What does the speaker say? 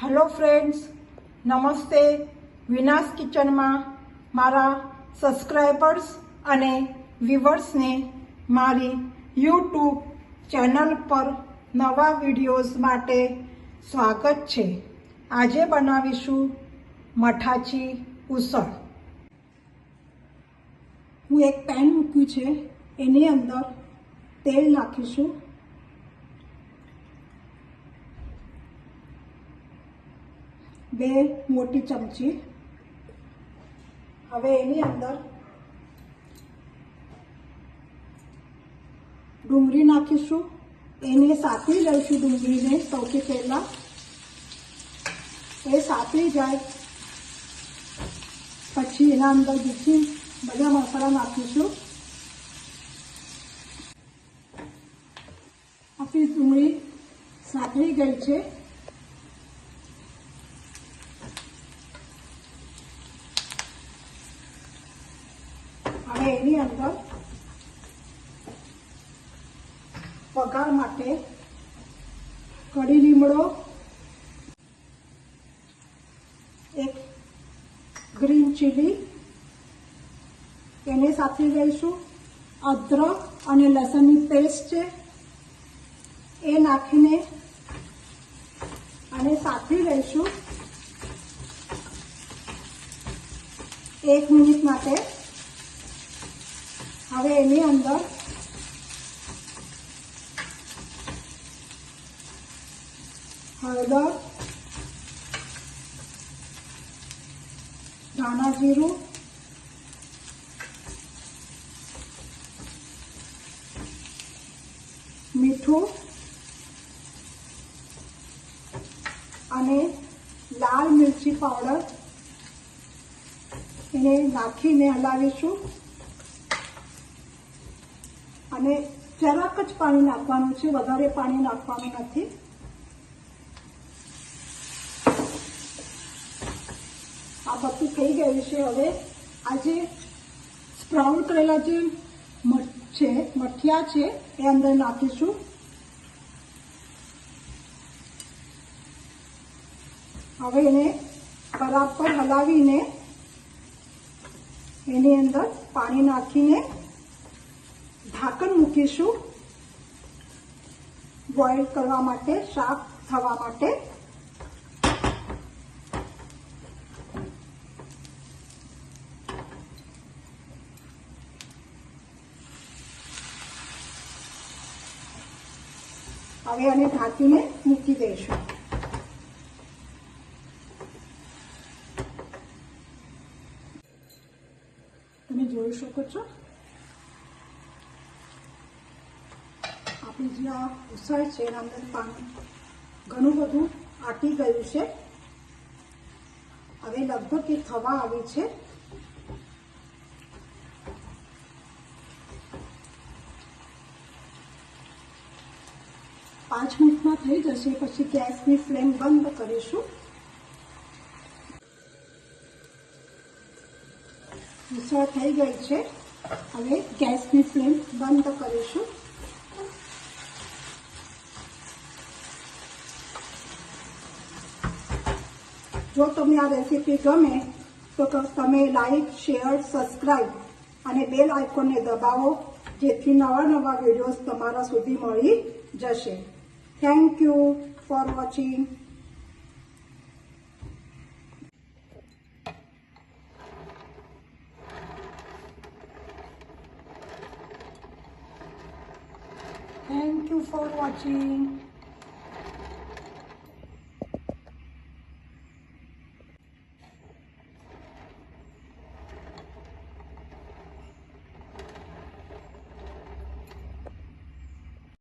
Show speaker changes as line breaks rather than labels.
Hello friends, નમસ્તે. વિનાસ કિચનમાં મારા સબસ્ક્રાઈબર્સ અને વ્યુઅર્સને મારી યુટ્યુબ ચેનલ પર નવા વિડીયોઝ માટે સ્વાગત છે. આજે બનાવીશું મઠાચી ઉસળ. હું એક પેન મૂક્યું છે, એની અંદર તેલ નાખીશું. બે મોટી ચમચી. હવે એની અંદર ડુંગળી નાખીશું. એને સાતરી લઈશું. ડુંગળીને સૌથી પહેલાં એ સાતરી જાય પછી એના અંદર બીજી બધા મસાલા નાખીશું. આપણી ડુંગળી સાતરી ગઈ છે. હવે એની અંદર વઘાર માટે કઢી લીમડો, એક ગ્રીન ચીલી એને સાતરી લઈશું. અદરક અને લસણની પેસ્ટ છે એ નાખીને આને સાતરી લઈશું 1 મિનિટ માટે. હવે એની અંદર હળદર, ધાણા જીરું, મીઠું અને લાલ મિરચી પાવડર એને નાખીને હલાવીશું. અને જરાક જ પાણી નાખવાનું છે, વધારે પાણી નાખવાનું નથી. આ બધું થઈ ગયું છે. હવે આ જે સ્પ્રાઉટ કરેલા જે મઠિયા છે એ અંદર નાખીશું. હવે એને બરાબર હલાવીને એની અંદર પાણી નાખીને ઢાંકણ મૂકીશું બોઇલ કરવા માટે, શાક થવા માટે. હવે આને ઢાંકીને મૂકી દઈશું. તમે જોઈ શકો છો આપણી જે આ ઉસળ છે એના અંદર પાણી ઘણું બધું આટી ગયું છે. હવે લગભગ એ થવા આવી છે. પાંચ મિનિટમાં થઈ જશે. પછી ગેસની ફ્લેમ બંધ કરીશું. ઉસળ થઈ ગઈ છે. હવે ગેસની ફ્લેમ બંધ કરીશું. જો તમને આ રેસીપી ગમે તો તમે લાઈક, શેર, સબસ્ક્રાઈબ અને બેલ આઇકોનને દબાવો, જેથી નવા નવા વિડીયોઝ તમારા સુધી મળી જશે. Thank you for watching. Thank you for watching.